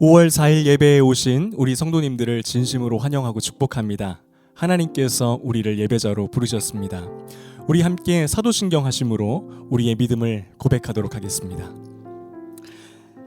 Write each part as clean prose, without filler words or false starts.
5월 4일 예배에 오신 우리 성도님들을 진심으로 환영하고 축복합니다. 하나님께서 우리를 예배자로 부르셨습니다. 우리 함께 사도신경 하심으로 우리의 믿음을 고백하도록 하겠습니다.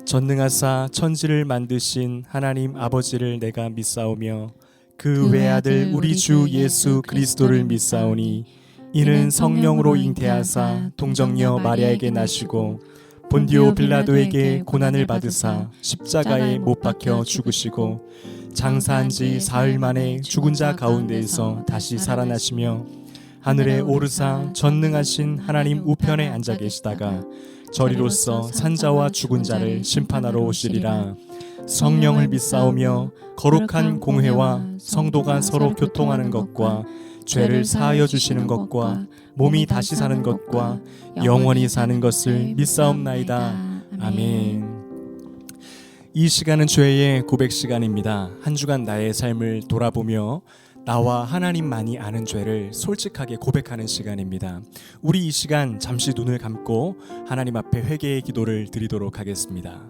전능하사 천지를 만드신 하나님 아버지를 내가 믿사오며 그 외아들 우리 주 예수 그리스도를 믿사오니 이는 성령으로 잉태하사 동정녀 마리아에게 나시고 본디오 빌라도에게 고난을 받으사 십자가에 못 박혀 죽으시고 장사한 지 사흘 만에 죽은 자 가운데에서 다시 살아나시며 하늘에 오르사 전능하신 하나님 우편에 앉아 계시다가 저리로서 산자와 죽은 자를 심판하러 오시리라. 성령을 믿사오며 거룩한 공회와 성도가 서로 교통하는 것과 죄를 사하여 주시는 것과 몸이 다시 사는 것과 영원히 사는 것을 믿사옵나이다. 아멘. 이 시간은 죄의 고백 시간입니다. 한 주간 나의 삶을 돌아보며 나와 하나님만이 아는 죄를 솔직하게 고백하는 시간입니다. 우리 이 시간 잠시 눈을 감고 하나님 앞에 회개의 기도를 드리도록 하겠습니다.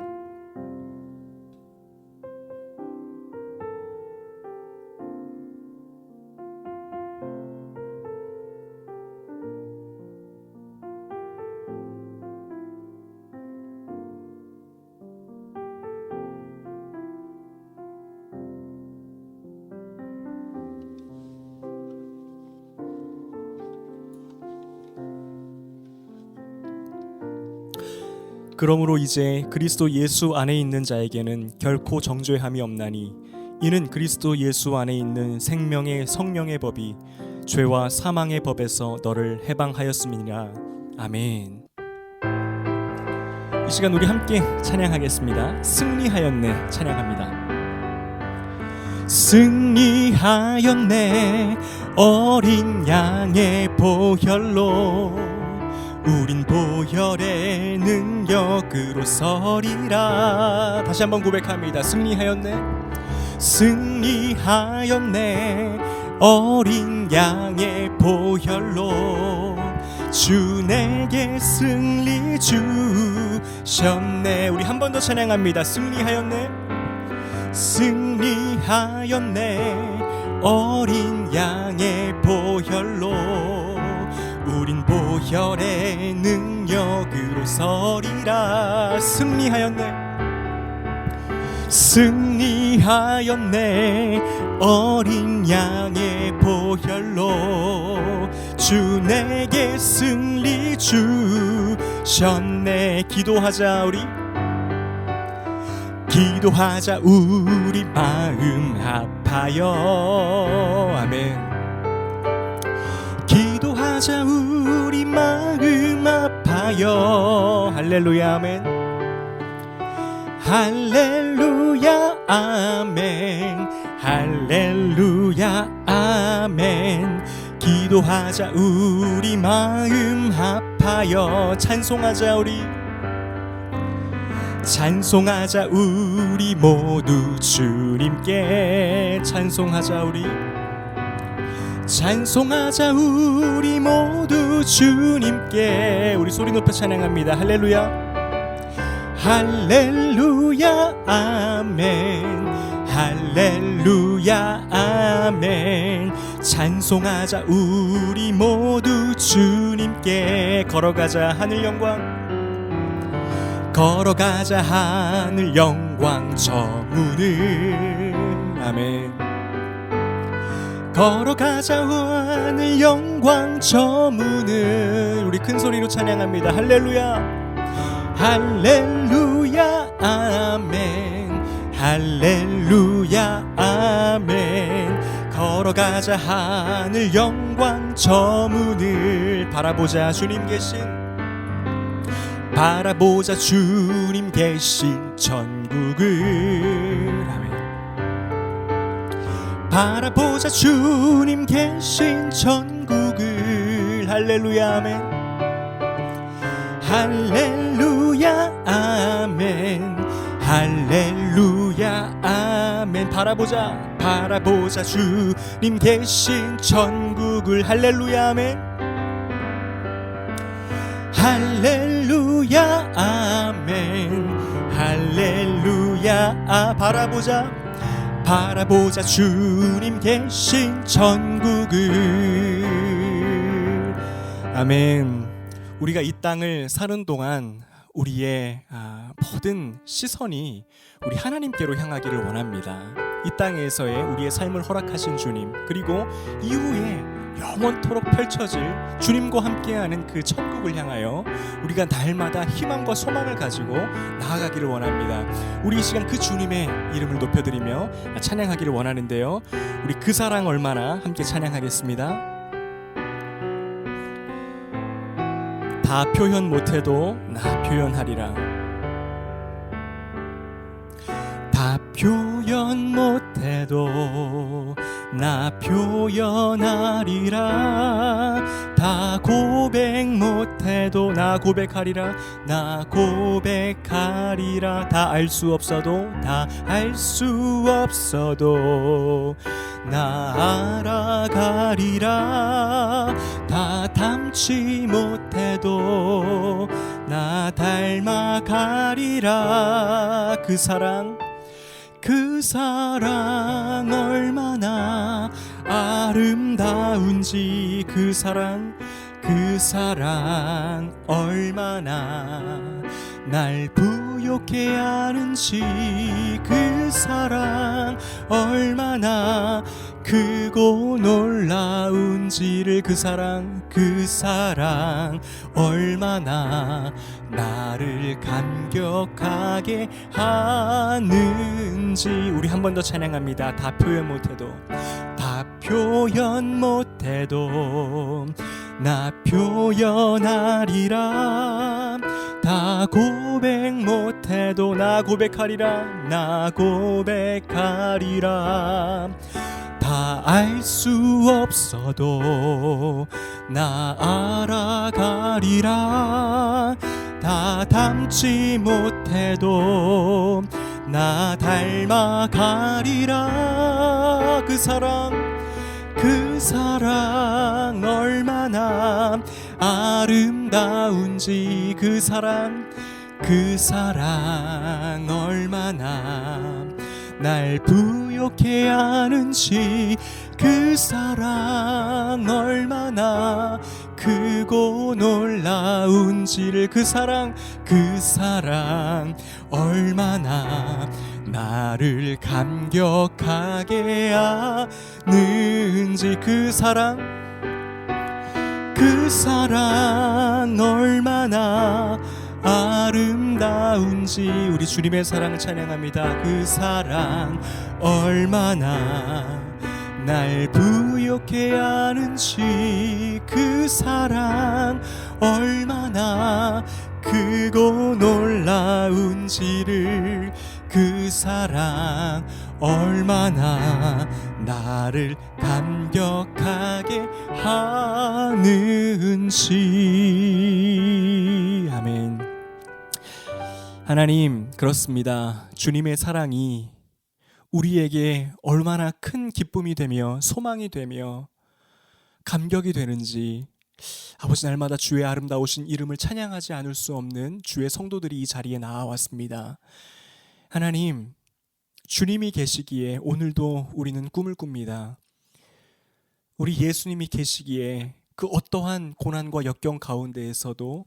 그러므로 이제 그리스도 예수 안에 있는 자에게는 결코 정죄함이 없나니 이는 그리스도 예수 안에 있는 생명의 성령의 법이 죄와 사망의 법에서 너를 해방하였음이니라. 아멘. 이 시간 우리 함께 찬양하겠습니다. 승리하였네 찬양합니다. 승리하였네 어린 양의 보혈로 우린 보혈의 능력으로 서리라. 다시 한번 고백합니다. 승리하였네 승리하였네 어린 양의 보혈로 주 내게 승리 주셨네. 우리 한 번 더 찬양합니다. 승리하였네 승리하였네 어린 양의 보혈로 우린 보혈의 능력으로 서리라. 승리하였네 승리하였네 어린 양의 보혈로 주 내게 승리 주셨네. 기도하자 우리 마음 아파요. 아멘. 기도하자 우리 마음 아파요. 할렐루야 아멘. 할렐루야 아멘. 할렐루야 아멘. 기도하자 우리 마음 아파요. 찬송하자 우리 찬송하자 우리 모두 주님께 찬송하자 우리 찬송하자 우리 모두 주님께. 우리 소리 높여 찬양합니다. 할렐루야 할렐루야 아멘. 할렐루야 아멘. 찬송하자 우리 모두 주님께. 걸어가자 하늘 영광 걸어가자 하늘 영광 저 문을. 아멘. 걸어가자 하늘 영광 저 문을. 우리 큰 소리로 찬양합니다. 할렐루야 할렐루야 아멘. 할렐루야 아멘. 걸어가자 하늘 영광 저 문을. 바라보자 주님 계신 바라보자 주님 계신 천국을. 아멘. 바라보자 주님 계신 천국을. 할렐루야 아멘. 할렐루야 아멘. 할렐루야 아멘. 바라보자 주님 계신 천국을. 할렐루야 아멘. 할렐루야 아멘. 할렐루야 할렐루야. 바라보자 주님 계신 천국을. 아멘. 우리가 이 땅을 사는 동안 우리의 모든 시선이 우리 하나님께로 향하기를 원합니다. 이 땅에서의 우리의 삶을 허락하신 주님, 그리고 이후에 영원토록 펼쳐질 주님과 함께하는 그 천국을 향하여 우리가 날마다 희망과 소망을 가지고 나아가기를 원합니다. 우리 이 시간 그 주님의 이름을 높여드리며 찬양하기를 원하는데요, 우리 그 사랑 얼마나 함께 찬양하겠습니다. 다 표현 못해도 나 표현하리라. 다 표현 못해도 나 표현하리라. 다 고백 못해도 나 고백하리라. 나 고백하리라. 다 알 수 없어도 다 알 수 없어도 나 알아가리라. 다 닮지 못해도 나 닮아가리라. 그 사랑 얼마나 아름다운지, 그 사랑 얼마나 날 부욕해 하는지, 그 사랑 얼마나 크고 놀라운지를, 그 사랑 얼마나 나를 감격하게 하는지. 우리 한 번 더 찬양합니다. 다 표현 못해도 나 표현하리라. 다 고백 못해도 나 고백하리라. 다 알 수 없어도 나 알아가리라. 다 닮지 못해도 나 닮아가리라. 그 사랑 얼마나 아름다운지, 그 사랑 얼마나 날 부욕해 하는지, 그 사랑 얼마나 크고 놀라운지를, 그 사랑 얼마나 나를 감격하게 하는지, 그 사랑 얼마나 아름다운지. 우리 주님의 사랑을 찬양합니다. 그 사랑 얼마나 날 부욕해 하는지, 그 사랑 얼마나 크고 놀라운지를, 그 사랑 얼마나 나를 감격하게 하는지. 아멘. 하나님, 그렇습니다. 주님의 사랑이 우리에게 얼마나 큰 기쁨이 되며 소망이 되며 감격이 되는지, 아버지, 날마다 주의 아름다우신 이름을 찬양하지 않을 수 없는 주의 성도들이 이 자리에 나와왔습니다. 하나님, 주님이 계시기에 오늘도 우리는 꿈을 꿉니다. 우리 예수님이 계시기에 그 어떠한 고난과 역경 가운데에서도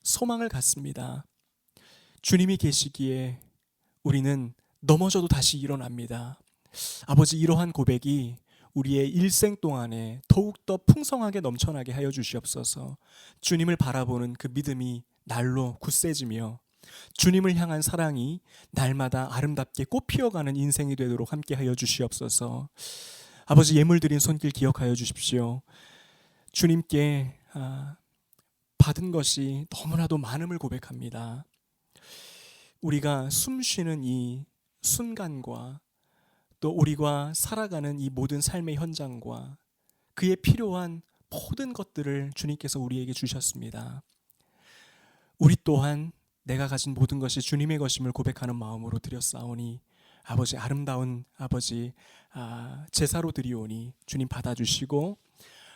소망을 갖습니다. 주님이 계시기에 우리는 넘어져도 다시 일어납니다. 아버지, 이러한 고백이 우리의 일생 동안에 더욱더 풍성하게 넘쳐나게 하여 주시옵소서. 주님을 바라보는 그 믿음이 날로 굳세지며 주님을 향한 사랑이 날마다 아름답게 꽃피어가는 인생이 되도록 함께 하여 주시옵소서. 아버지, 예물 드린 손길 기억하여 주십시오. 주님께 받은 것이 너무나도 많음을 고백합니다. 우리가 숨쉬는 이 순간과 또 우리가 살아가는 이 모든 삶의 현장과 그에 필요한 모든 것들을 주님께서 우리에게 주셨습니다. 우리 또한 내가 가진 모든 것이 주님의 것임을 고백하는 마음으로 드렸사오니 아버지, 아름다운 아버지 제사로 드리오니 주님 받아주시고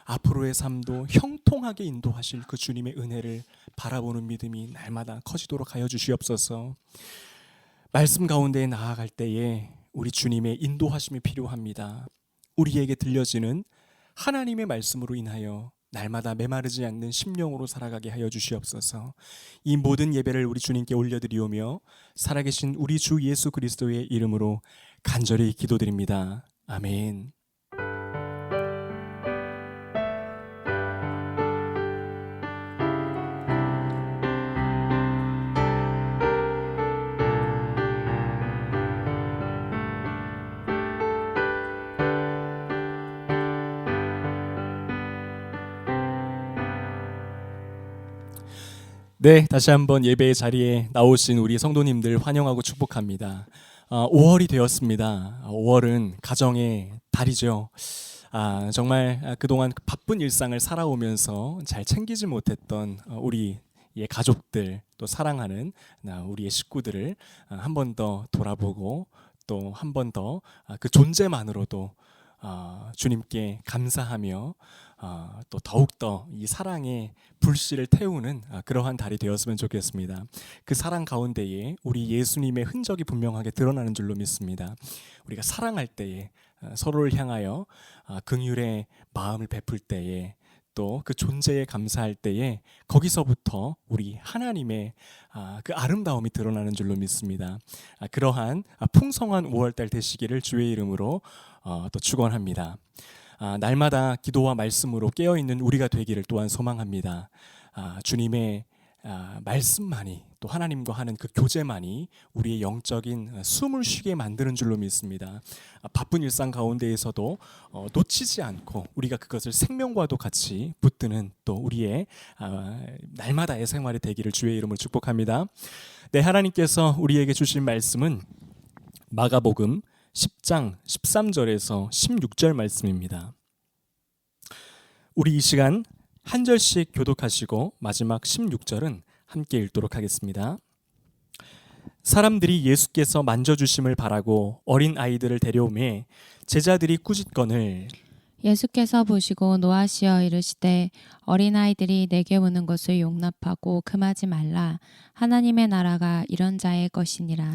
앞으로의 삶도 형통하게 인도하실 그 주님의 은혜를 바라보는 믿음이 날마다 커지도록 하여 주시옵소서. 말씀 가운데 나아갈 때에 우리 주님의 인도하심이 필요합니다. 우리에게 들려지는 하나님의 말씀으로 인하여 날마다 메마르지 않는 심령으로 살아가게 하여 주시옵소서. 이 모든 예배를 우리 주님께 올려드리오며 살아계신 우리 주 예수 그리스도의 이름으로 간절히 기도드립니다. 아멘. 네, 다시 한번 예배의 자리에 나오신 우리 성도님들 환영하고 축복합니다. 5월이 되었습니다. 5월은 가정의 달이죠. 정말 그동안 바쁜 일상을 살아오면서 잘 챙기지 못했던 우리의 가족들, 또 사랑하는 우리의 식구들을 한 번 더 돌아보고 또 한 번 더 그 존재만으로도 주님께 감사하며 또 더욱더 이 사랑의 불씨를 태우는 그러한 달이 되었으면 좋겠습니다. 그 사랑 가운데에 우리 예수님의 흔적이 분명하게 드러나는 줄로 믿습니다. 우리가 사랑할 때에 서로를 향하여 긍휼의 마음을 베풀 때에 또 그 존재에 감사할 때에 거기서부터 우리 하나님의 그 아름다움이 드러나는 줄로 믿습니다. 그러한 풍성한 5월달 되시기를 주의 이름으로 또 축원합니다. 날마다 기도와 말씀으로 깨어있는 우리가 되기를 또한 소망합니다. 주님의 말씀만이 또 하나님과 하는 그 교제만이 우리의 영적인 숨을 쉬게 만드는 줄로 믿습니다. 바쁜 일상 가운데에서도 놓치지 않고 우리가 그것을 생명과도 같이 붙드는 또 우리의 날마다의 생활이 되기를 주의 이름으로 축복합니다. 네, 하나님께서 우리에게 주신 말씀은 마가복음 10장 13절에서 16절 말씀입니다. 우리 이 시간 한 절씩 교독하시고 마지막 16절은 함께 읽도록 하겠습니다. 사람들이 예수께서 만져주심을 바라고 어린 아이들을 데려오매 제자들이 꾸짖거늘 예수께서 보시고 노하시어 이르시되 어린아이들이 내게 오는 것을 용납하고 금하지 말라. 하나님의 나라가 이런 자의 것이니라.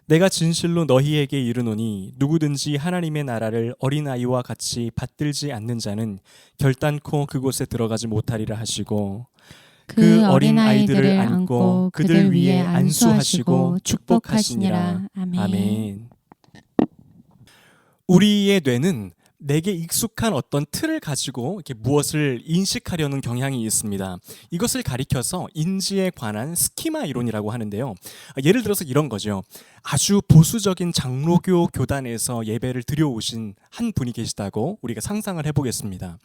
내가 진실로 너희에게 이르노니 누구든지 하나님의 나라를 어린아이와 같이 받들지 않는 자는 결단코 그곳에 들어가지 못하리라 하시고 그 어린 아이들을 안고 그들 위에 안수하시고 축복하시니라. 아멘. 우리의 뇌는 내게 익숙한 어떤 틀을 가지고 이렇게 무엇을 인식하려는 경향이 있습니다. 이것을 가리켜서 인지에 관한 스키마 이론이라고 하는데요. 예를 들어서 이런 거죠. 아주 보수적인 장로교 교단에서 예배를 드려오신 한 분이 계시다고 우리가 상상을 해보겠습니다.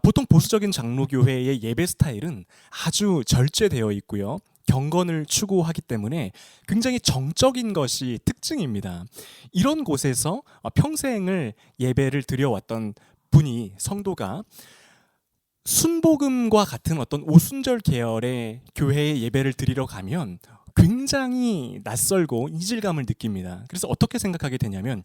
보통 보수적인 장로교회의 예배 스타일은 아주 절제되어 있고요. 경건을 추구하기 때문에 굉장히 정적인 것이 특징입니다. 이런 곳에서 평생을 예배를 드려왔던 분이 성도가 순복음과 같은 어떤 오순절 계열의 교회에 예배를 드리러 가면 굉장히 낯설고 이질감을 느낍니다. 그래서 어떻게 생각하게 되냐면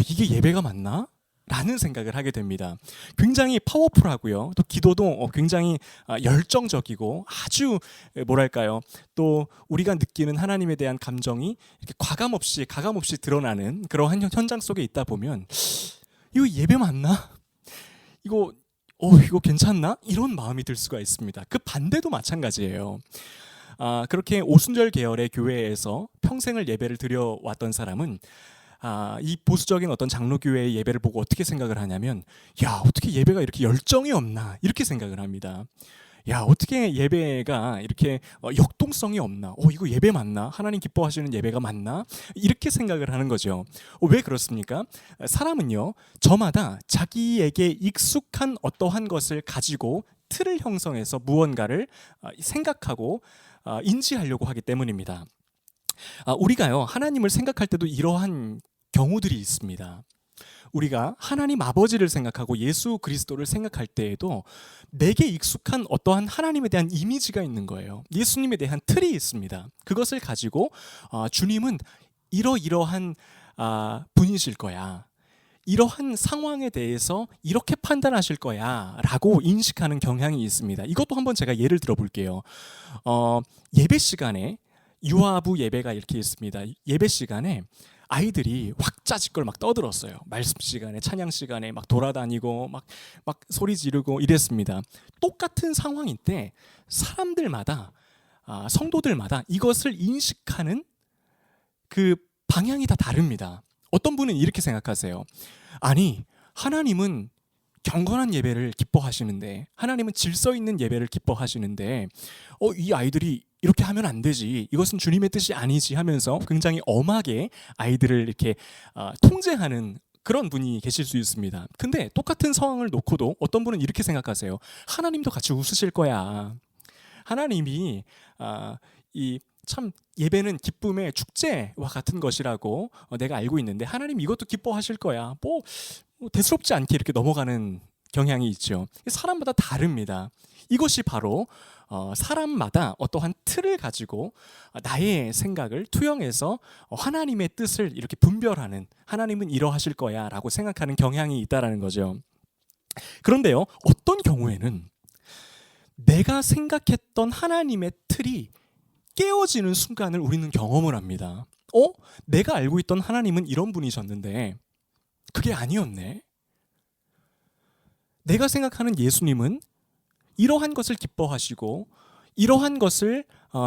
이게 예배가 맞나? 라는 생각을 하게 됩니다. 굉장히 파워풀하고요. 또 기도도 굉장히 열정적이고 아주 뭐랄까요? 또 우리가 느끼는 하나님에 대한 감정이 이렇게 가감 없이 드러나는 그러한 현장 속에 있다 보면 이거 예배 맞나? 이거 괜찮나? 이런 마음이 들 수가 있습니다. 그 반대도 마찬가지예요. 그렇게 오순절 계열의 교회에서 평생을 예배를 드려왔던 사람은 이 보수적인 어떤 장로교회의 예배를 보고 어떻게 생각을 하냐면 어떻게 예배가 이렇게 열정이 없나 이렇게 생각을 합니다. 어떻게 예배가 이렇게 역동성이 없나? 이거 예배 맞나? 하나님 기뻐하시는 예배가 맞나? 이렇게 생각을 하는 거죠. 왜 그렇습니까? 사람은요, 저마다 자기에게 익숙한 어떠한 것을 가지고 틀을 형성해서 무언가를 생각하고 인지하려고 하기 때문입니다. 우리가요, 하나님을 생각할 때도 이러한 경우들이 있습니다. 우리가 하나님 아버지를 생각하고 예수 그리스도를 생각할 때에도 내게 익숙한 어떠한 하나님에 대한 이미지가 있는 거예요. 예수님에 대한 틀이 있습니다. 그것을 가지고 주님은 이러이러한 분이실 거야. 이러한 상황에 대해서 이렇게 판단하실 거야 라고 인식하는 경향이 있습니다. 이것도 한번 제가 예를 들어 볼게요. 예배 시간에 유아부 예배가 이렇게 있습니다. 예배 시간에 아이들이 왁자지껄 막 떠들었어요. 말씀 시간에, 찬양 시간에 막 돌아다니고 막 소리 지르고 이랬습니다. 똑같은 상황일 때 사람들마다 성도들마다 이것을 인식하는 그 방향이 다 다릅니다. 어떤 분은 이렇게 생각하세요. 아니, 하나님은 경건한 예배를 기뻐하시는데, 하나님은 질서 있는 예배를 기뻐하시는데 이 아이들이 이렇게 하면 안 되지, 이것은 주님의 뜻이 아니지 하면서 굉장히 엄하게 아이들을 이렇게 통제하는 그런 분이 계실 수 있습니다. 근데 똑같은 상황을 놓고도 어떤 분은 이렇게 생각하세요. 하나님도 같이 웃으실 거야. 하나님이 이 참 예배는 기쁨의 축제와 같은 것이라고 내가 알고 있는데 하나님 이것도 기뻐하실 거야. 뭐 대수롭지 않게 이렇게 넘어가는 경향이 있죠. 사람마다 다릅니다. 이것이 바로 사람마다 어떠한 틀을 가지고 나의 생각을 투영해서 하나님의 뜻을 이렇게 분별하는, 하나님은 이러하실 거야 라고 생각하는 경향이 있다는 거죠. 그런데요, 어떤 경우에는 내가 생각했던 하나님의 틀이 깨어지는 순간을 우리는 경험을 합니다. 내가 알고 있던 하나님은 이런 분이셨는데 그게 아니었네. 내가 생각하는 예수님은 이러한 것을 기뻐하시고 이러한 것을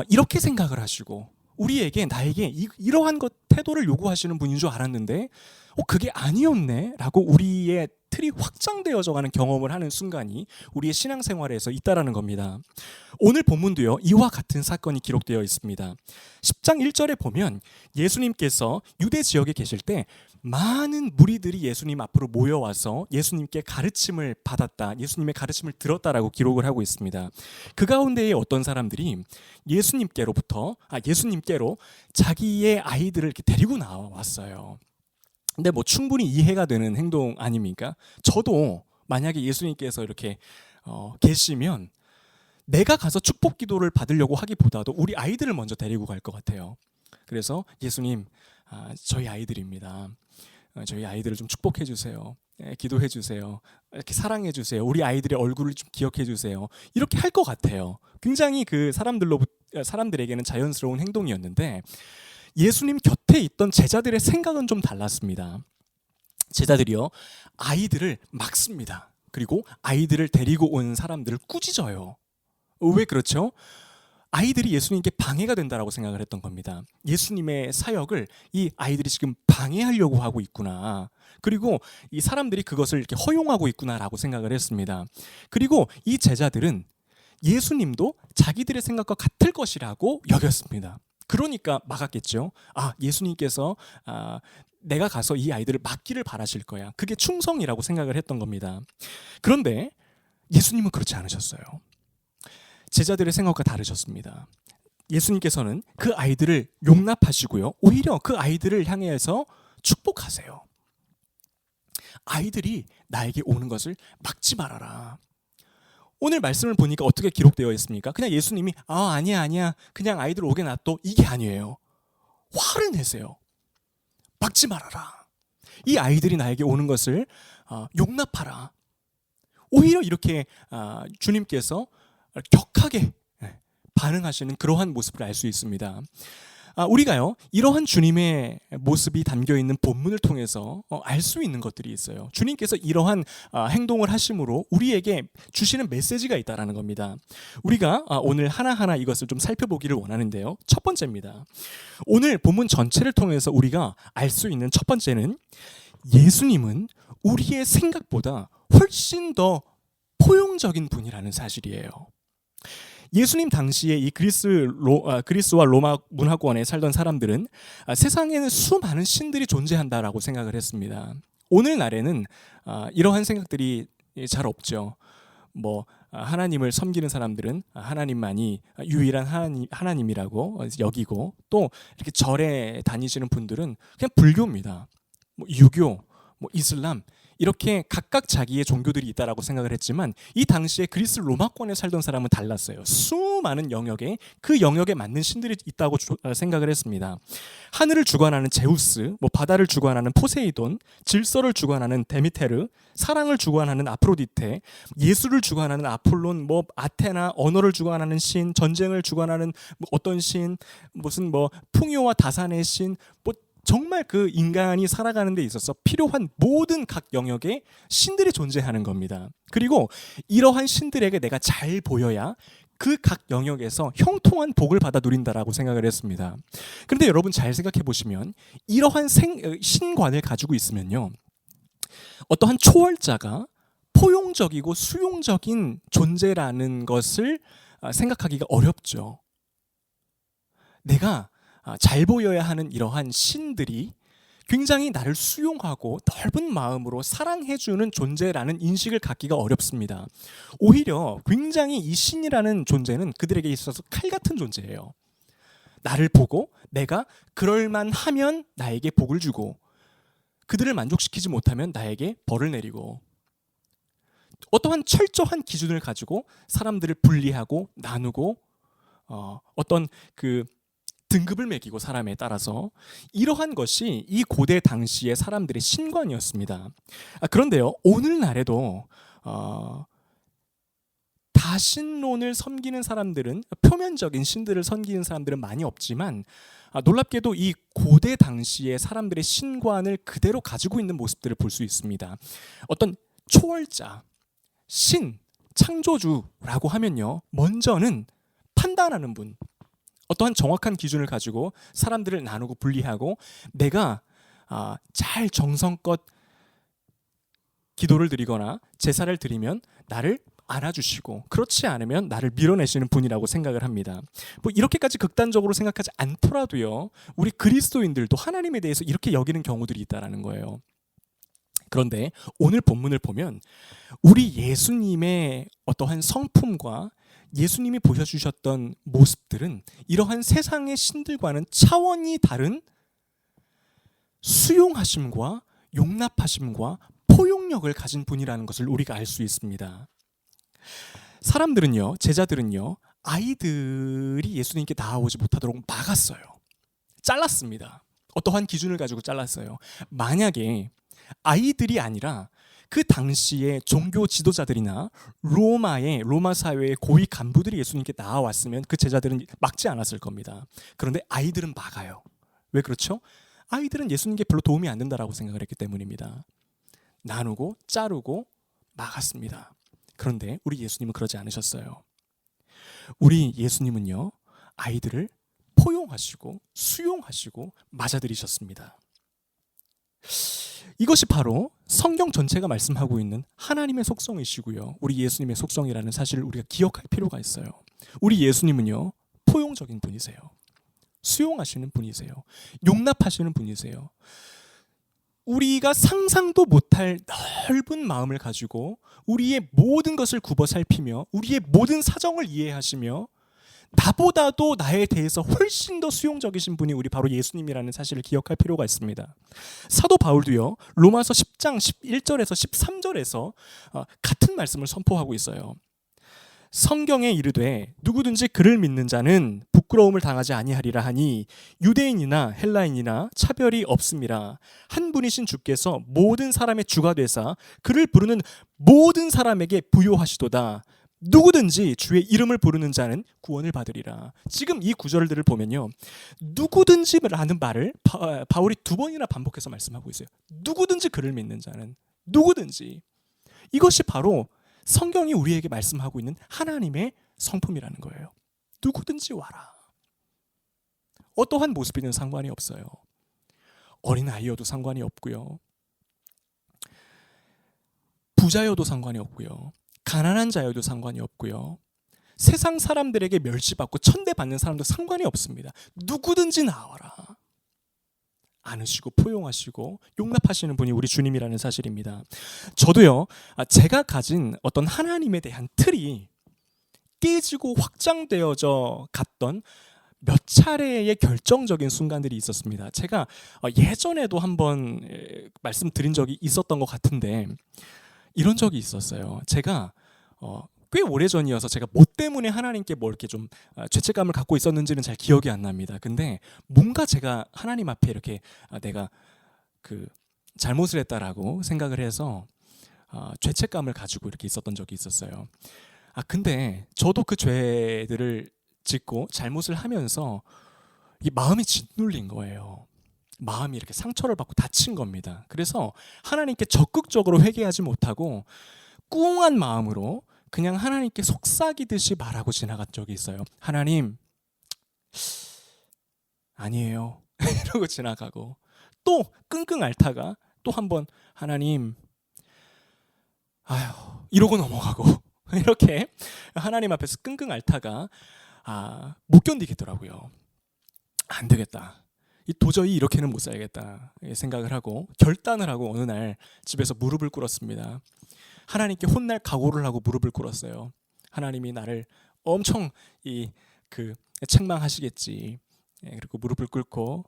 이렇게 생각을 하시고 우리에게, 나에게 이러한 것 태도를 요구하시는 분인 줄 알았는데 그게 아니었네 라고 우리의 틀이 확장되어져 가는 경험을 하는 순간이 우리의 신앙생활에서 있다라는 겁니다. 오늘 본문도요, 이와 같은 사건이 기록되어 있습니다. 10장 1절에 보면 예수님께서 유대 지역에 계실 때 많은 무리들이 예수님 앞으로 모여와서 예수님께 가르침을 받았다, 예수님의 가르침을 들었다라고 기록을 하고 있습니다. 그 가운데에 어떤 사람들이 예수님께로 자기의 아이들을 이렇게 데리고 나왔어요. 근데 뭐 충분히 이해가 되는 행동 아닙니까? 저도 만약에 예수님께서 이렇게 계시면 내가 가서 축복 기도를 받으려고 하기보다도 우리 아이들을 먼저 데리고 갈 것 같아요. 그래서 예수님, 저희 아이들입니다. 저희 아이들을 좀 축복해 주세요. 기도해 주세요. 이렇게 사랑해 주세요. 우리 아이들의 얼굴을 좀 기억해 주세요. 이렇게 할 것 같아요. 굉장히 그 사람들에게는 자연스러운 행동이었는데 예수님 곁에 있던 제자들의 생각은 좀 달랐습니다. 제자들이요, 아이들을 막습니다. 그리고 아이들을 데리고 온 사람들을 꾸짖어요. 왜 그렇죠? 아이들이 예수님께 방해가 된다라고 생각을 했던 겁니다. 예수님의 사역을 이 아이들이 지금 방해하려고 하고 있구나. 그리고 이 사람들이 그것을 이렇게 허용하고 있구나라고 생각을 했습니다. 그리고 이 제자들은 예수님도 자기들의 생각과 같을 것이라고 여겼습니다. 그러니까 막았겠죠. 예수님께서 내가 가서 이 아이들을 막기를 바라실 거야. 그게 충성이라고 생각을 했던 겁니다. 그런데 예수님은 그렇지 않으셨어요. 제자들의 생각과 다르셨습니다. 예수님께서는 그 아이들을 용납하시고요, 오히려 그 아이들을 향해서 축복하세요. 아이들이 나에게 오는 것을 막지 말아라. 오늘 말씀을 보니까 어떻게 기록되어 있습니까? 그냥 예수님이 아니야 그냥 아이들 오게 놔둬, 이게 아니에요. 화를 내세요. 막지 말아라. 이 아이들이 나에게 오는 것을 용납하라. 오히려 이렇게 주님께서 격하게 반응하시는 그러한 모습을 알 수 있습니다. 우리가요, 이러한 주님의 모습이 담겨있는 본문을 통해서 알 수 있는 것들이 있어요. 주님께서 이러한 행동을 하심으로 우리에게 주시는 메시지가 있다는 겁니다. 우리가 오늘 하나하나 이것을 좀 살펴보기를 원하는데요, 첫 번째입니다. 오늘 본문 전체를 통해서 우리가 알 수 있는 첫 번째는 예수님은 우리의 생각보다 훨씬 더 포용적인 분이라는 사실이에요. 예수님 당시에 이 그리스와 로마 문화권에 살던 사람들은 세상에는 수많은 신들이 존재한다라고 생각을 했습니다. 오늘날에는 이러한 생각들이 잘 없죠. 하나님을 섬기는 사람들은 하나님만이 유일한 하나님이라고 여기고, 또 이렇게 절에 다니시는 분들은 그냥 불교입니다. 유교, 이슬람, 이렇게 각각 자기의 종교들이 있다라고 생각을 했지만 이 당시에 그리스 로마권에 살던 사람은 달랐어요. 수많은 영역에 그 영역에 맞는 신들이 있다고 생각을 했습니다. 하늘을 주관하는 제우스, 바다를 주관하는 포세이돈, 질서를 주관하는 데미테르, 사랑을 주관하는 아프로디테, 예술을 주관하는 아폴론, 아테나, 언어를 주관하는 신, 전쟁을 주관하는 어떤 신, 무슨 풍요와 다산의 신, 정말 그 인간이 살아가는 데 있어서 필요한 모든 각 영역에 신들이 존재하는 겁니다. 그리고 이러한 신들에게 내가 잘 보여야 그 각 영역에서 형통한 복을 받아 누린다라고 생각을 했습니다. 그런데 여러분 잘 생각해 보시면 이러한 신관을 가지고 있으면요, 어떠한 초월자가 포용적이고 수용적인 존재라는 것을 생각하기가 어렵죠. 내가 잘 보여야 하는 이러한 신들이 굉장히 나를 수용하고 넓은 마음으로 사랑해주는 존재라는 인식을 갖기가 어렵습니다. 오히려 굉장히 이 신이라는 존재는 그들에게 있어서 칼 같은 존재예요. 나를 보고 내가 그럴만하면 나에게 복을 주고 그들을 만족시키지 못하면 나에게 벌을 내리고, 어떠한 철저한 기준을 가지고 사람들을 분리하고 나누고 어떤 그 등급을 매기고 사람에 따라서, 이러한 것이 이 고대 당시의 사람들의 신관이었습니다. 그런데요, 오늘날에도 다신론을 섬기는 사람들은, 표면적인 신들을 섬기는 사람들은 많이 없지만 놀랍게도 이 고대 당시의 사람들의 신관을 그대로 가지고 있는 모습들을 볼 수 있습니다. 어떤 초월자, 신, 창조주라고 하면요, 먼저는 판단하는 분, 어떠한 정확한 기준을 가지고 사람들을 나누고 분리하고 내가 잘 정성껏 기도를 드리거나 제사를 드리면 나를 안아주시고, 그렇지 않으면 나를 밀어내시는 분이라고 생각을 합니다. 이렇게까지 극단적으로 생각하지 않더라도요, 우리 그리스도인들도 하나님에 대해서 이렇게 여기는 경우들이 있다라는 거예요. 그런데 오늘 본문을 보면 우리 예수님의 어떠한 성품과 예수님이 보여주셨던 모습들은 이러한 세상의 신들과는 차원이 다른 수용하심과 용납하심과 포용력을 가진 분이라는 것을 우리가 알 수 있습니다. 사람들은요, 제자들은요, 아이들이 예수님께 나아오지 못하도록 막았어요. 잘랐습니다. 어떠한 기준을 가지고 잘랐어요. 만약에 아이들이 아니라 그 당시에 종교 지도자들이나 로마 사회의 고위 간부들이 예수님께 나와왔으면 그 제자들은 막지 않았을 겁니다. 그런데 아이들은 막아요. 왜 그렇죠? 아이들은 예수님께 별로 도움이 안 된다라고 생각을 했기 때문입니다. 나누고 자르고 막았습니다. 그런데 우리 예수님은 그러지 않으셨어요. 우리 예수님은요, 아이들을 포용하시고 수용하시고 맞아들이셨습니다. 이것이 바로 성경 전체가 말씀하고 있는 하나님의 속성이시고요, 우리 예수님의 속성이라는 사실을 우리가 기억할 필요가 있어요. 우리 예수님은요, 포용적인 분이세요. 수용하시는 분이세요. 용납하시는 분이세요. 우리가 상상도 못할 넓은 마음을 가지고 우리의 모든 것을 굽어 살피며 우리의 모든 사정을 이해하시며 나보다도 나에 대해서 훨씬 더 수용적이신 분이 우리 바로 예수님이라는 사실을 기억할 필요가 있습니다. 사도 바울도요, 로마서 10장 11절에서 13절에서 같은 말씀을 선포하고 있어요. 성경에 이르되 누구든지 그를 믿는 자는 부끄러움을 당하지 아니하리라 하니 유대인이나 헬라인이나 차별이 없음이라. 한 분이신 주께서 모든 사람의 주가 되사 그를 부르는 모든 사람에게 부요하시도다. 누구든지 주의 이름을 부르는 자는 구원을 받으리라. 지금 이 구절들을 보면요, 누구든지라는 말을 바울이 2번이나 반복해서 말씀하고 있어요. 누구든지 그를 믿는 자는, 누구든지. 이것이 바로 성경이 우리에게 말씀하고 있는 하나님의 성품이라는 거예요. 누구든지 와라. 어떠한 모습이든 상관이 없어요. 어린아이여도 상관이 없고요, 부자여도 상관이 없고요, 가난한 자여도 상관이 없고요, 세상 사람들에게 멸시받고 천대받는 사람도 상관이 없습니다. 누구든지 나와라. 안으시고 포용하시고 용납하시는 분이 우리 주님이라는 사실입니다. 저도요, 제가 가진 어떤 하나님에 대한 틀이 깨지고 확장되어져 갔던 몇 차례의 결정적인 순간들이 있었습니다. 제가 예전에도 한번 말씀드린 적이 있었던 것 같은데 이런 적이 있었어요. 제가 꽤 오래전이어서 제가 뭐 때문에 하나님께 뭐 이렇게 좀 죄책감을 갖고 있었는지는 잘 기억이 안 납니다. 근데 뭔가 제가 하나님 앞에 이렇게 내가 그 잘못을 했다라고 생각을 해서 죄책감을 가지고 이렇게 있었던 적이 있었어요. 근데 저도 그 죄들을 짓고 잘못을 하면서 이 마음이 짓눌린 거예요. 마음이 이렇게 상처를 받고 다친 겁니다. 그래서 하나님께 적극적으로 회개하지 못하고 꿍한 마음으로 그냥 하나님께 속삭이듯이 말하고 지나간 적이 있어요. 하나님, 아니에요. 이러고 지나가고 또 끙끙 앓다가 또 한번 하나님, 아휴, 이러고 넘어가고 이렇게 하나님 앞에서 끙끙 앓다가 못 견디겠더라고요. 안 되겠다. 도저히 이렇게는 못 살겠다 생각을 하고 결단을 하고 어느 날 집에서 무릎을 꿇었습니다. 하나님께 혼날 각오를 하고 무릎을 꿇었어요. 하나님이 나를 엄청 책망하시겠지. 그리고 무릎을 꿇고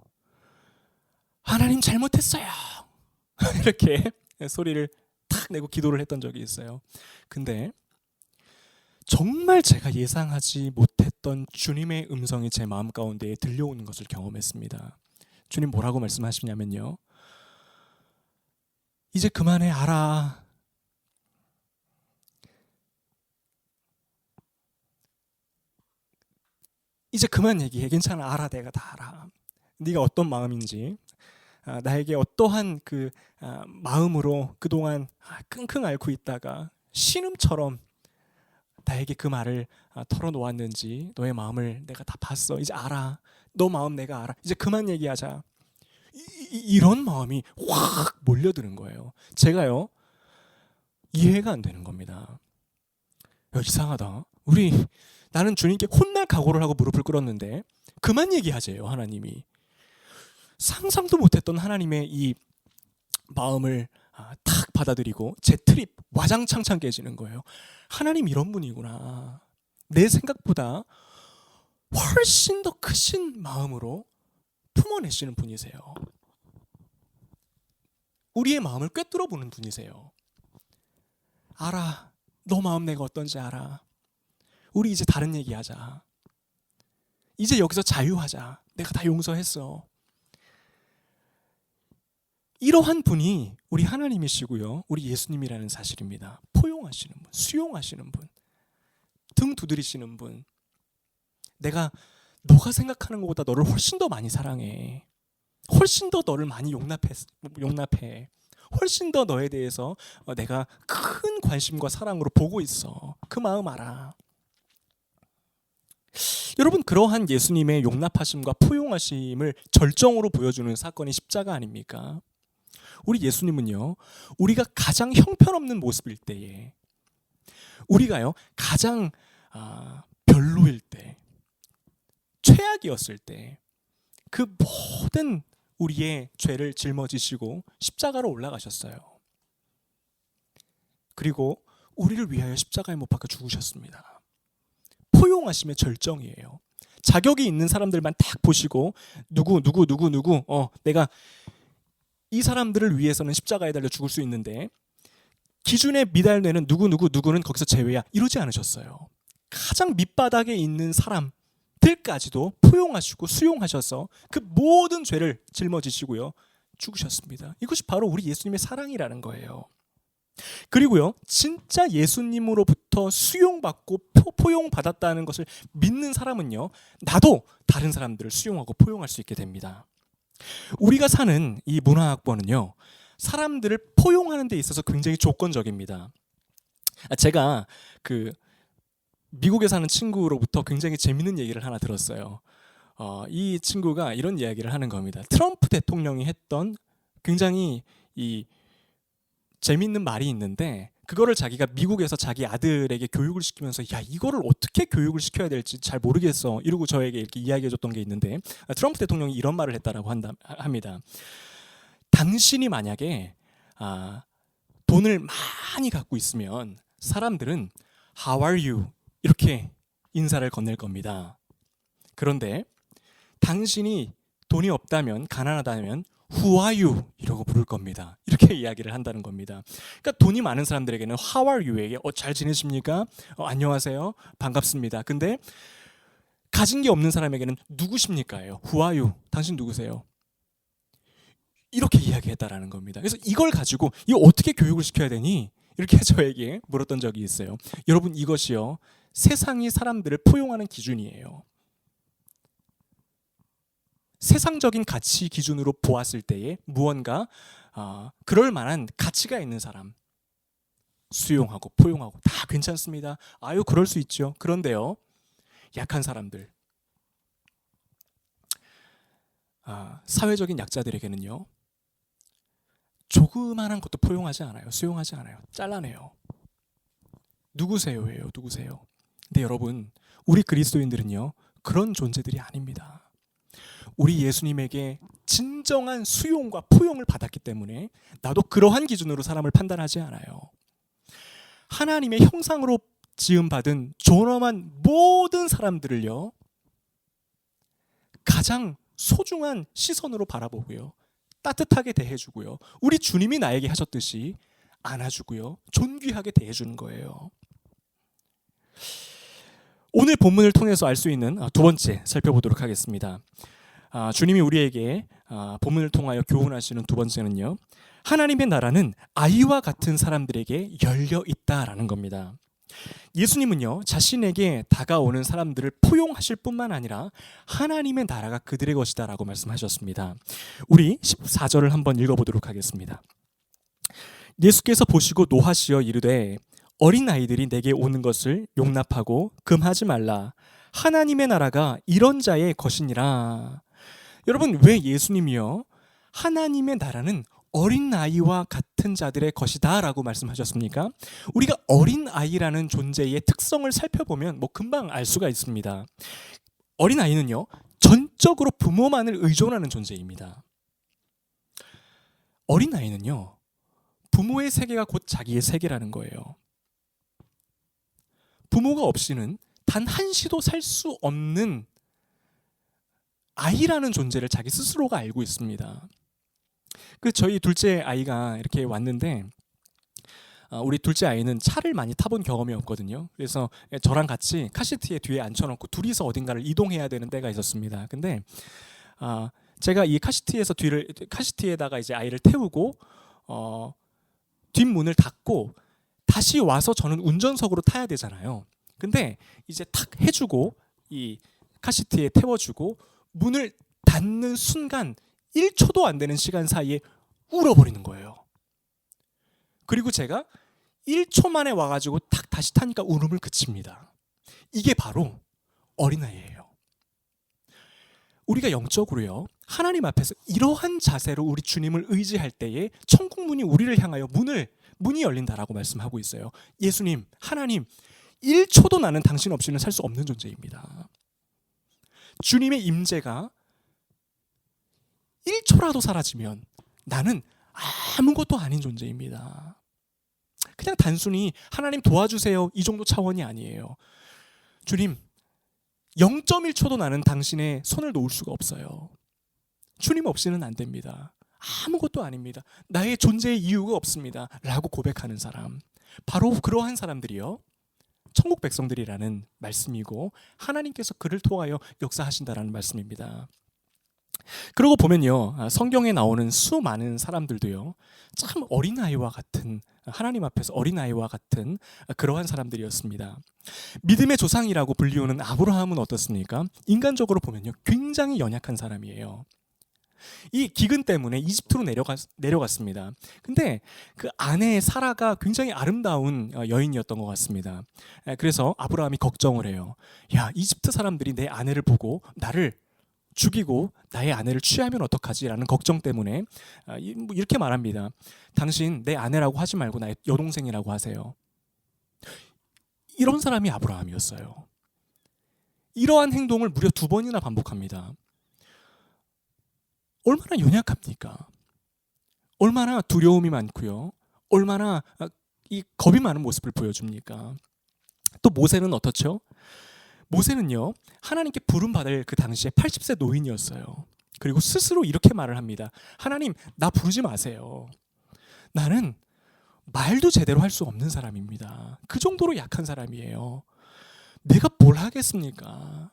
하나님 잘못했어요. 이렇게 소리를 탁 내고 기도를 했던 적이 있어요. 근데 정말 제가 예상하지 못했던 주님의 음성이 제 마음 가운데에 들려오는 것을 경험했습니다. 주님 뭐라고 말씀하시냐면요. 이제 그만해, 알아. 이제 그만 얘기해. 괜찮아, 알아. 내가 다 알아. 네가 어떤 마음인지, 나에게 어떠한 마음으로 그동안 끙끙 앓고 있다가 신음처럼 나에게 그 말을 털어놓았는지 너의 마음을 내가 다 봤어. 이제 알아. 너 마음 내가 알아. 이제 그만 얘기하자. 이런 마음이 확 몰려드는 거예요. 제가요, 이해가 안 되는 겁니다. 이상하다. 나는 주님께 혼날 각오를 하고 무릎을 꿇었는데 그만 얘기하재요, 하나님이. 상상도 못했던 하나님의 이 마음을 탁 받아들이고 제 트립 와장창창 깨지는 거예요. 하나님 이런 분이구나. 내 생각보다 훨씬 더 크신 마음으로 품어내시는 분이세요. 우리의 마음을 꿰뚫어 보는 분이세요. 알아. 너 마음 내가 어떤지 알아. 우리 이제 다른 얘기하자. 이제 여기서 자유하자. 내가 다 용서했어. 이러한 분이 우리 하나님이시고요. 우리 예수님이라는 사실입니다. 포용하시는 분, 수용하시는 분, 등 두드리시는 분. 너가 생각하는 것보다 너를 훨씬 더 많이 사랑해. 훨씬 더 너를 많이 용납해. 훨씬 더 너에 대해서 내가 큰 관심과 사랑으로 보고 있어. 그 마음 알아. 여러분, 그러한 예수님의 용납하심과 포용하심을 절정으로 보여주는 사건이 십자가 아닙니까? 우리 예수님은요, 우리가 가장 형편없는 모습일 때에, 우리가요 가장 별로일 때, 최악이었을 때 그 모든 우리의 죄를 짊어지시고 십자가로 올라가셨어요. 그리고 우리를 위하여 십자가에 못 박아 죽으셨습니다. 포용하심의 절정이에요. 자격이 있는 사람들만 딱 보시고 누구 내가 이 사람들을 위해서는 십자가에 달려 죽을 수 있는데 기준에 미달되는 누구는 거기서 제외야, 이러지 않으셨어요. 가장 밑바닥에 있는 사람들까지도 포용하시고 수용하셔서 그 모든 죄를 짊어지시고요 죽으셨습니다. 이것이 바로 우리 예수님의 사랑이라는 거예요. 그리고요, 진짜 예수님으로부터 수용받고 포용받았다는 것을 믿는 사람은요, 나도 다른 사람들을 수용하고 포용할 수 있게 됩니다. 우리가 사는 이 문화학번은요, 사람들을 포용하는 데 있어서 굉장히 조건적입니다. 제가 미국에 사는 친구로부터 굉장히 재밌는 얘기를 하나 들었어요. 이 친구가 이런 이야기를 하는 겁니다. 트럼프 대통령이 했던 굉장히 재밌는 말이 있는데, 그거를 자기가 미국에서 자기 아들에게 교육을 시키면서 이거를 어떻게 교육을 시켜야 될지 잘 모르겠어 이러고 저에게 이렇게 이야기해 줬던 게 있는데, 트럼프 대통령이 이런 말을 했다라고 합니다. 당신이 만약에 돈을 많이 갖고 있으면 사람들은 How are you? 이렇게 인사를 건넬 겁니다. 그런데 당신이 돈이 없다면, 가난하다면 Who are you? 이러고 부를 겁니다. 이렇게 이야기를 한다는 겁니다. 그러니까 돈이 많은 사람들에게는 How are you에게 잘 지내십니까? 안녕하세요. 반갑습니다. 근데 가진 게 없는 사람에게는 누구십니까예요. Who are you? 당신 누구세요? 이렇게 이야기했다라는 겁니다. 그래서 이걸 가지고 이거 어떻게 교육을 시켜야 되니? 이렇게 저에게 물었던 적이 있어요. 여러분, 이것이요, 세상이 사람들을 포용하는 기준이에요. 세상적인 가치 기준으로 보았을 때에 무언가 그럴 만한 가치가 있는 사람, 수용하고 포용하고 다 괜찮습니다. 아유, 그럴 수 있죠. 그런데요, 약한 사람들, 사회적인 약자들에게는요, 조그만한 것도 포용하지 않아요. 수용하지 않아요. 잘라내요. 누구세요예요. 누구세요? 근데 여러분, 우리 그리스도인들은요, 그런 존재들이 아닙니다. 우리 예수님에게 진정한 수용과 포용을 받았기 때문에 나도 그러한 기준으로 사람을 판단하지 않아요. 하나님의 형상으로 지음받은 존엄한 모든 사람들을요, 가장 소중한 시선으로 바라보고요, 따뜻하게 대해주고요, 우리 주님이 나에게 하셨듯이 안아주고요, 존귀하게 대해주는 거예요. 오늘 본문을 통해서 알 수 있는 두 번째 살펴보도록 하겠습니다. 주님이 우리에게 본문을 통하여 교훈하시는 두 번째는요, 하나님의 나라는 아이와 같은 사람들에게 열려 있다라는 겁니다. 예수님은요, 자신에게 다가오는 사람들을 포용하실 뿐만 아니라 하나님의 나라가 그들의 것이다라고 말씀하셨습니다. 우리 14절을 한번 읽어보도록 하겠습니다. 예수께서 보시고 노하시어 이르되 어린 아이들이 내게 오는 것을 용납하고 금하지 말라. 하나님의 나라가 이런 자의 것이니라. 여러분, 왜 예수님이요, 하나님의 나라는 어린 아이와 같은 자들의 것이다 라고 말씀하셨습니까? 우리가 어린 아이라는 존재의 특성을 살펴보면 금방 알 수가 있습니다. 어린 아이는요, 전적으로 부모만을 의존하는 존재입니다. 어린 아이는요, 부모의 세계가 곧 자기의 세계라는 거예요. 부모가 없이는 단 한시도 살 수 없는 아이라는 존재를 자기 스스로가 알고 있습니다. 저희 둘째 아이가 이렇게 왔는데, 우리 둘째 아이는 차를 많이 타본 경험이 없거든요. 그래서 저랑 같이 카시트에 뒤에 앉혀놓고 둘이서 어딘가를 이동해야 되는 때가 있었습니다. 근데 제가 이 카시트에다가 이제 아이를 태우고 뒷문을 닫고 다시 와서 저는 운전석으로 타야 되잖아요. 근데 이제 탁 해주고 이 카시트에 태워주고 문을 닫는 순간 1초도 안 되는 시간 사이에 울어버리는 거예요. 그리고 제가 1초 만에 와가지고 탁 다시 타니까 울음을 그칩니다. 이게 바로 어린아이예요. 우리가 영적으로요, 하나님 앞에서 이러한 자세로 우리 주님을 의지할 때에 천국 문이 우리를 향하여 문이 열린다라고 말씀하고 있어요. 예수님, 하나님, 1초도 나는 당신 없이는 살 수 없는 존재입니다. 주님의 임재가 1초라도 사라지면 나는 아무것도 아닌 존재입니다. 그냥 단순히 하나님 도와주세요, 이 정도 차원이 아니에요. 주님, 0.1초도 나는 당신의 손을 놓을 수가 없어요. 주님 없이는 안 됩니다. 아무것도 아닙니다. 나의 존재의 이유가 없습니다 라고 고백하는 사람, 바로 그러한 사람들이요, 천국 백성들이라는 말씀이고 하나님께서 그를 통하여 역사하신다라는 말씀입니다. 그러고 보면요, 성경에 나오는 수많은 사람들도요, 참 어린아이와 같은, 하나님 앞에서 어린아이와 같은 그러한 사람들이었습니다. 믿음의 조상이라고 불리우는 아브라함은 어떻습니까? 인간적으로 보면요, 굉장히 연약한 사람이에요. 이 기근 때문에 이집트로 내려갔습니다. 근데 그 아내 사라가 굉장히 아름다운 여인이었던 것 같습니다. 그래서 아브라함이 걱정을 해요. 야, 이집트 사람들이 내 아내를 보고 나를 죽이고 나의 아내를 취하면 어떡하지? 라는 걱정 때문에 이렇게 말합니다. 당신 내 아내라고 하지 말고 나의 여동생이라고 하세요. 이런 사람이 아브라함이었어요. 이러한 행동을 무려 2번이나 반복합니다. 얼마나 연약합니까? 얼마나 두려움이 많고요, 얼마나 이 겁이 많은 모습을 보여줍니까? 또 모세는 어떻죠? 모세는요, 하나님께 부름받을 그 당시에 80세 노인이었어요. 그리고 스스로 이렇게 말을 합니다. 하나님, 나 부르지 마세요. 나는 말도 제대로 할 수 없는 사람입니다. 그 정도로 약한 사람이에요. 내가 뭘 하겠습니까?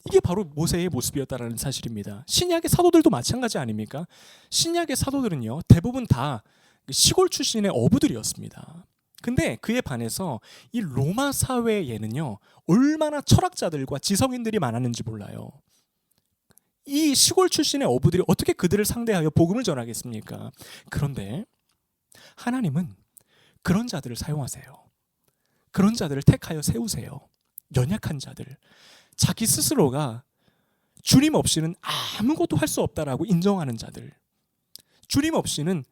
이게 바로 모세의 모습이었다라는 사실입니다. 신약의 사도들도 마찬가지 아닙니까? 신약의 사도들은요, 대부분 다 시골 출신의 어부들이었습니다. 근데 그에 반해서 이 로마 사회에는요, 얼마나 철학자들과 지성인들이 많았는지 몰라요. 이 시골 출신의 어부들이 어떻게 그들을 상대하여 복음을 전하겠습니까? 그런데 하나님은 그런 자들을 사용하세요. 그런 자들을 택하여 세우세요. 연약한 자들. 자기 스스로가 주님 없이는 아무것도 할 수 없다라고 인정하는 자들. 주님 없이는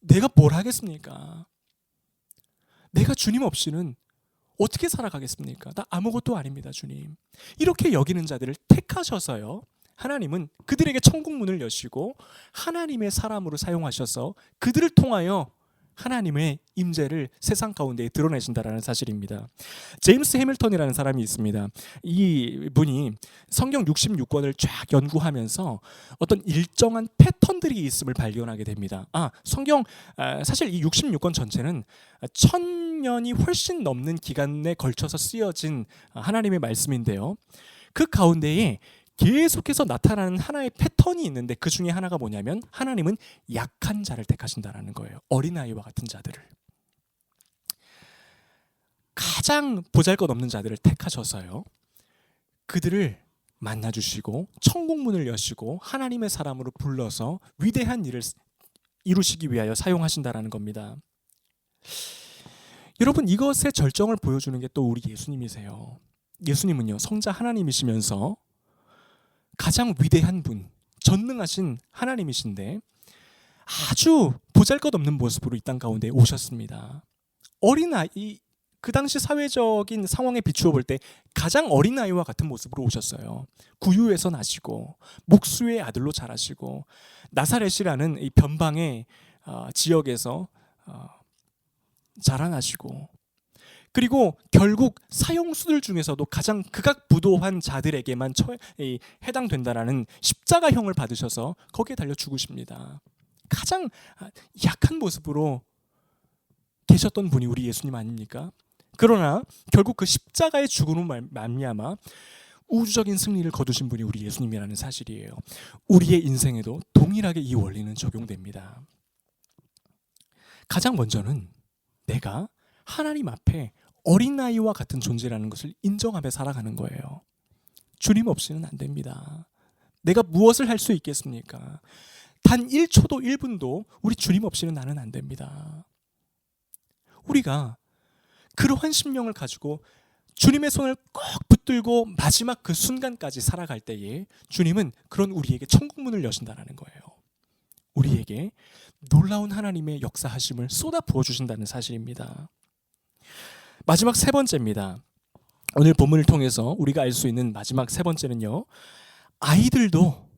내가 뭘 하겠습니까? 내가 주님 없이는 어떻게 살아가겠습니까? 나 아무것도 아닙니다, 주님. 이렇게 여기는 자들을 택하셔서요, 하나님은 그들에게 천국 문을 여시고 하나님의 사람으로 사용하셔서 그들을 통하여 하나님의 임재를 세상 가운데에 드러내신다라는 사실입니다. 제임스 해밀턴이라는 사람이 있습니다. 이 분이 성경 66권을 쫙 연구하면서 어떤 일정한 패턴들이 있음을 발견하게 됩니다. 성경 사실 이 66권 전체는 1000년이 훨씬 넘는 기간에 걸쳐서 쓰여진 하나님의 말씀인데요. 그 가운데에 계속해서 나타나는 하나의 패턴이 있는데 그 중에 하나가 뭐냐면 하나님은 약한 자를 택하신다라는 거예요. 어린아이와 같은 자들을. 가장 보잘것없는 자들을 택하셔서요, 그들을 만나주시고 천국문을 여시고 하나님의 사람으로 불러서 위대한 일을 이루시기 위하여 사용하신다라는 겁니다. 여러분, 이것의 절정을 보여주는 게 또 우리 예수님이세요. 예수님은요, 성자 하나님이시면서 가장 위대한 분, 전능하신 하나님이신데 아주 보잘것없는 모습으로 이 땅 가운데 오셨습니다. 어린아이, 그 당시 사회적인 상황에 비추어 볼 때 가장 어린아이와 같은 모습으로 오셨어요. 구유에서 나시고 목수의 아들로 자라시고 나사렛이라는 이 변방의 지역에서 자라나시고, 그리고 결국 사형수들 중에서도 가장 극악부도한 자들에게만 해당된다라는 십자가형을 받으셔서 거기에 달려 죽으십니다. 가장 약한 모습으로 계셨던 분이 우리 예수님 아닙니까? 그러나 결국 그 십자가의 죽음으로 말미암아 우주적인 승리를 거두신 분이 우리 예수님이라는 사실이에요. 우리의 인생에도 동일하게 이 원리는 적용됩니다. 가장 먼저는 내가 하나님 앞에 어린아이와 같은 존재라는 것을 인정하며 살아가는 거예요. 주님 없이는 안 됩니다. 내가 무엇을 할 수 있겠습니까? 단 1초도 1분도 우리 주님 없이는 나는 안 됩니다. 우리가 그러한 심령을 가지고 주님의 손을 꼭 붙들고 마지막 그 순간까지 살아갈 때에 주님은 그런 우리에게 천국문을 여신다는 거예요. 우리에게 놀라운 하나님의 역사하심을 쏟아 부어주신다는 사실입니다. 마지막 세 번째입니다. 오늘 본문을 통해서 우리가 알 수 있는 마지막 세 번째는요, 아이들도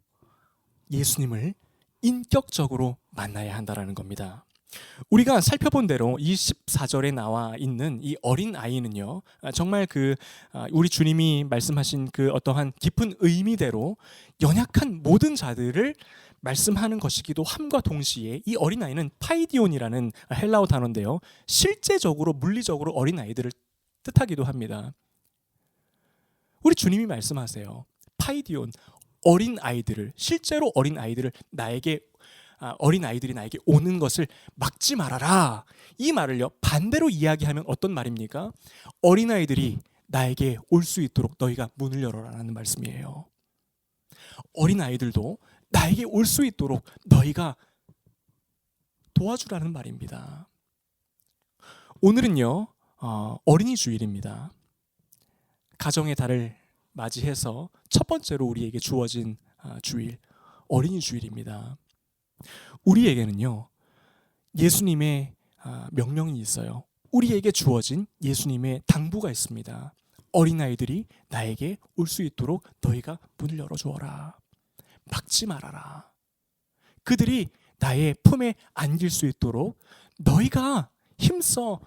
예수님을 인격적으로 만나야 한다는 겁니다. 우리가 살펴본 대로 24절에 나와 있는 이 어린 아이는요, 정말 우리 주님이 말씀하신 그 어떠한 깊은 의미대로 연약한 모든 자들을 말씀하는 것이기도 함과 동시에 이 어린아이는 파이디온이라는 헬라어 단어인데요, 실제적으로 물리적으로 어린아이들을 뜻하기도 합니다. 우리 주님이 말씀하세요. 파이디온, 어린아이들을, 실제로 어린아이들을 어린아이들이 나에게 오는 것을 막지 말아라. 이 말을요, 반대로 이야기하면 어떤 말입니까? 어린아이들이 나에게 올 수 있도록 너희가 문을 열어라라는 말씀이에요. 어린아이들도 나에게 올 수 있도록 너희가 도와주라는 말입니다. 오늘은요, 어린이 주일입니다. 가정의 달을 맞이해서 첫 번째로 우리에게 주어진 주일, 어린이 주일입니다. 우리에게는요, 예수님의 명령이 있어요. 우리에게 주어진 예수님의 당부가 있습니다. 어린아이들이 나에게 올 수 있도록 너희가 문을 열어주어라. 막지 말아라. 그들이 나의 품에 안길 수 있도록 너희가 힘써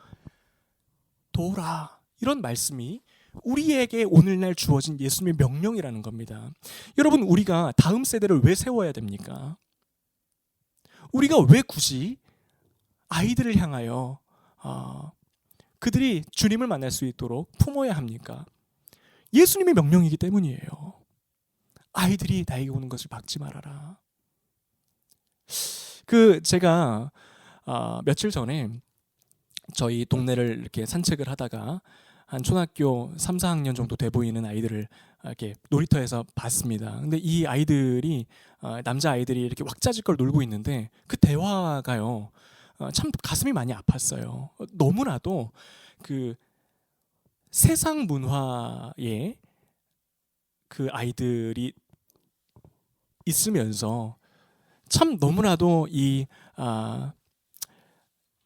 도우라. 이런 말씀이 우리에게 오늘날 주어진 예수님의 명령이라는 겁니다. 여러분, 우리가 다음 세대를 왜 세워야 됩니까? 우리가 왜 굳이 아이들을 향하여 그들이 주님을 만날 수 있도록 품어야 합니까? 예수님의 명령이기 때문이에요. 아이들이 나에게 오는 것을 막지 말아라. 제가 며칠 전에 저희 동네를 이렇게 산책을 하다가 한 초등학교 3, 4학년 정도 돼 보이는 아이들을 이렇게 놀이터에서 봤습니다. 근데 이 아이들이 남자 아이들이 이렇게 왁자지껄 놀고 있는데 그 대화가요, 참 가슴이 많이 아팠어요. 너무나도 그 세상 문화에 그 아이들이 있으면서 참 너무나도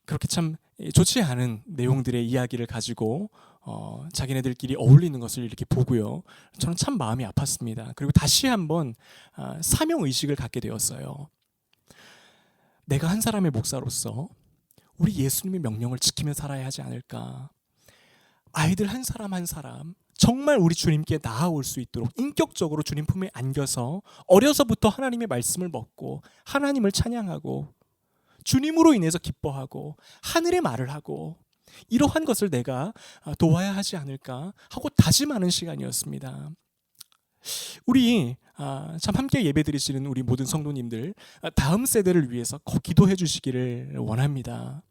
그렇게 참 좋지 않은 내용들의 이야기를 가지고 자기네들끼리 어울리는 것을 이렇게 보고요, 저는 참 마음이 아팠습니다. 그리고 다시 한번 사명 의식을 갖게 되었어요. 내가 한 사람의 목사로서 우리 예수님의 명령을 지키며 살아야 하지 않을까. 아이들 한 사람 한 사람 정말 우리 주님께 나아올 수 있도록 인격적으로 주님 품에 안겨서 어려서부터 하나님의 말씀을 먹고 하나님을 찬양하고 주님으로 인해서 기뻐하고 하늘의 말을 하고 이러한 것을 내가 도와야 하지 않을까 하고 다짐하는 시간이었습니다. 우리 참 함께 예배드리시는 우리 모든 성도님들, 다음 세대를 위해서 꼭 기도해 주시기를 원합니다.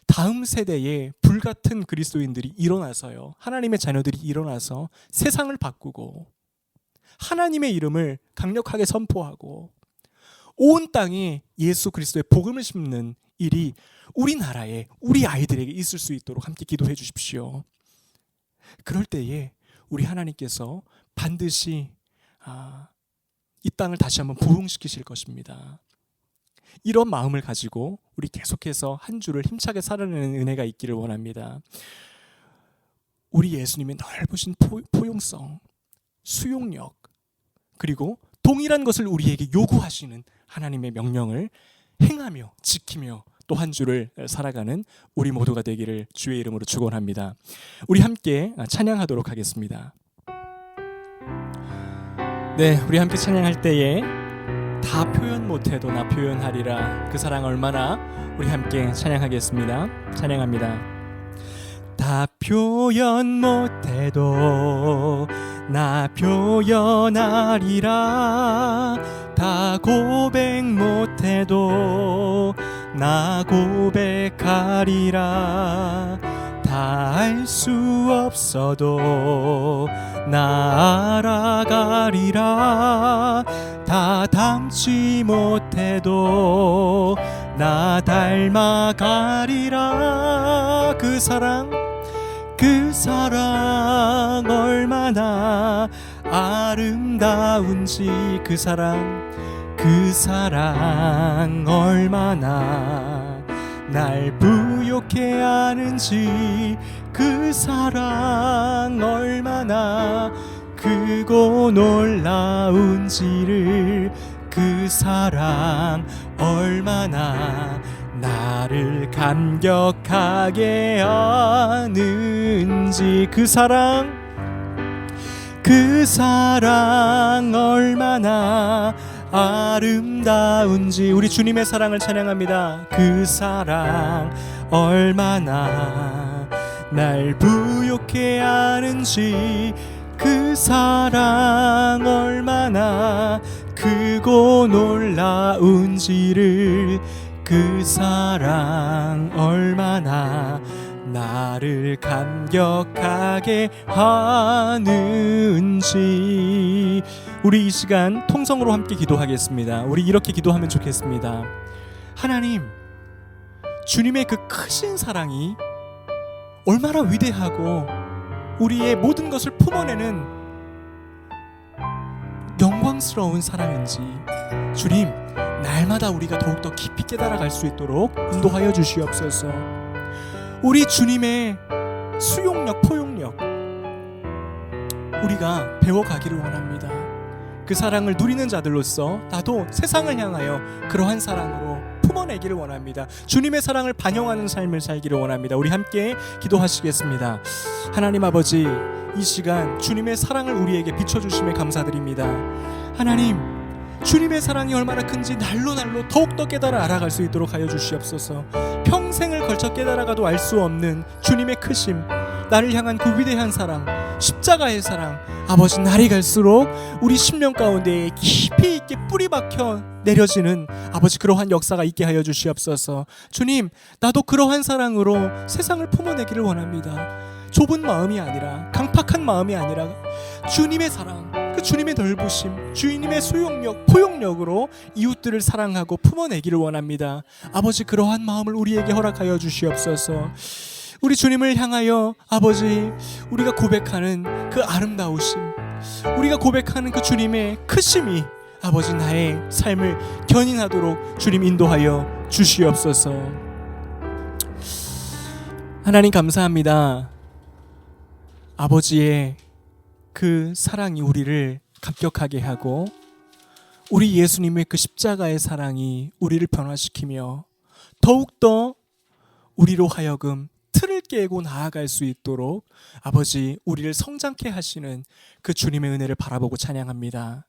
다음 세대에 불같은 그리스도인들이 일어나서요, 하나님의 자녀들이 일어나서 세상을 바꾸고 하나님의 이름을 강력하게 선포하고 온 땅에 예수 그리스도의 복음을 심는 일이 우리나라에 우리 아이들에게 있을 수 있도록 함께 기도해 주십시오. 그럴 때에 우리 하나님께서 반드시 이 땅을 다시 한번 부흥시키실 것입니다. 이런 마음을 가지고 우리 계속해서 한 주를 힘차게 살아내는 은혜가 있기를 원합니다. 우리 예수님의 넓으신 포용성, 수용력, 그리고 동일한 것을 우리에게 요구하시는 하나님의 명령을 행하며 지키며 또 한 주를 살아가는 우리 모두가 되기를 주의 이름으로 축원합니다. 우리 함께 찬양하도록 하겠습니다. 네, 우리 함께 찬양할 때에 다 표현 못해도 나 표현하리라, 그 사랑 얼마나, 우리 함께 찬양하겠습니다. 찬양합니다. 다 표현 못해도 나 표현하리라, 다 고백 못해도 나 고백하리라, 다 알 수 없어도 나 알아가리라, 다 닮지 못해도 나 닮아가리라. 그 사랑 얼마나 아름다운지, 그 사랑 얼마나 날 부욕해 하는지, 그 사랑 얼마나 크고 놀라운지를, 그 사랑 얼마나 나를 감격하게 하는지, 그 사랑 얼마나 아름다운지. 우리 주님의 사랑을 찬양합니다. 그 사랑 얼마나 날 부욕해 하는지, 그 사랑 얼마나 크고 놀라운지를, 그 사랑 얼마나 나를 감격하게 하는지. 우리 이 시간 통성으로 함께 기도하겠습니다. 우리 이렇게 기도하면 좋겠습니다. 하나님, 주님의 그 크신 사랑이 얼마나 위대하고 우리의 모든 것을 품어내는 영광스러운 사랑인지, 주님, 날마다 우리가 더욱더 깊이 깨달아갈 수 있도록 인도하여 주시옵소서. 우리 주님의 수용력, 포용력 우리가 배워가기를 원합니다. 그 사랑을 누리는 자들로서 나도 세상을 향하여 그러한 사랑으로 품어내기를 원합니다. 주님의 사랑을 반영하는 삶을 살기를 원합니다. 우리 함께 기도하시겠습니다. 하나님 아버지, 이 시간 주님의 사랑을 우리에게 비춰주심에 감사드립니다. 하나님, 주님의 사랑이 얼마나 큰지 날로 더욱더 깨달아 알아갈 수 있도록 하여 주시옵소서. 평생을 걸쳐 깨달아가도 알 수 없는 주님의 크심, 나를 향한 그 위대한 사랑, 십자가의 사랑, 아버지, 날이 갈수록 우리 심령 가운데에 깊이 있게 뿌리 박혀 내려지는 아버지, 그러한 역사가 있게 하여 주시옵소서. 주님, 나도 그러한 사랑으로 세상을 품어내기를 원합니다. 좁은 마음이 아니라, 강팍한 마음이 아니라 주님의 사랑, 그 주님의 넓으심, 주님의 수용력, 포용력으로 이웃들을 사랑하고 품어내기를 원합니다. 아버지, 그러한 마음을 우리에게 허락하여 주시옵소서. 우리 주님을 향하여 아버지, 우리가 고백하는 그 아름다우심, 우리가 고백하는 그 주님의 크심이 아버지, 나의 삶을 견인하도록 주님 인도하여 주시옵소서. 하나님 감사합니다. 아버지의 그 사랑이 우리를 감격하게 하고, 우리 예수님의 그 십자가의 사랑이 우리를 변화시키며 더욱더 우리로 하여금 틀을 깨고 나아갈 수 있도록 아버지, 우리를 성장케 하시는 그 주님의 은혜를 바라보고 찬양합니다.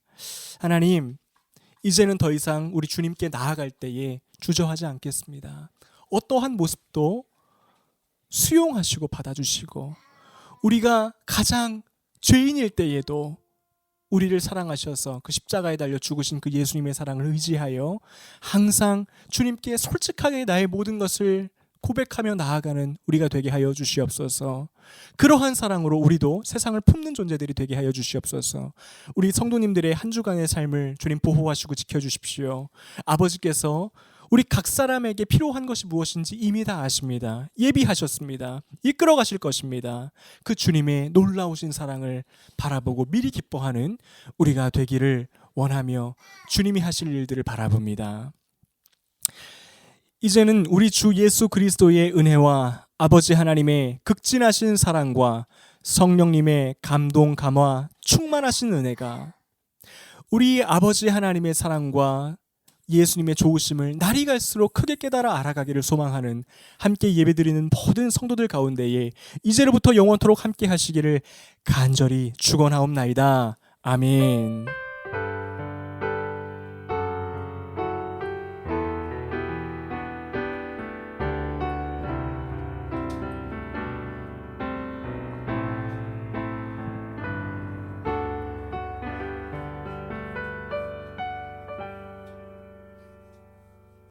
하나님, 이제는 더 이상 우리 주님께 나아갈 때에 주저하지 않겠습니다. 어떠한 모습도 수용하시고 받아주시고, 우리가 가장 죄인일 때에도 우리를 사랑하셔서 그 십자가에 달려 죽으신 그 예수님의 사랑을 의지하여 항상 주님께 솔직하게 나의 모든 것을 고백하며 나아가는 우리가 되게 하여 주시옵소서. 그러한 사랑으로 우리도 세상을 품는 존재들이 되게 하여 주시옵소서. 우리 성도님들의 한 주간의 삶을 주님 보호하시고 지켜주십시오. 아버지께서 우리 각 사람에게 필요한 것이 무엇인지 이미 다 아십니다. 예비하셨습니다. 이끌어 가실 것입니다. 그 주님의 놀라우신 사랑을 바라보고 미리 기뻐하는 우리가 되기를 원하며 주님이 하실 일들을 바라봅니다. 이제는 우리 주 예수 그리스도의 은혜와 아버지 하나님의 극진하신 사랑과 성령님의 감동, 감화, 충만하신 은혜가 우리 아버지 하나님의 사랑과 예수님의 좋으심을 날이 갈수록 크게 깨달아 알아가기를 소망하는 함께 예배드리는 모든 성도들 가운데에 이제로부터 영원토록 함께 하시기를 간절히 축원하옵나이다. 아멘.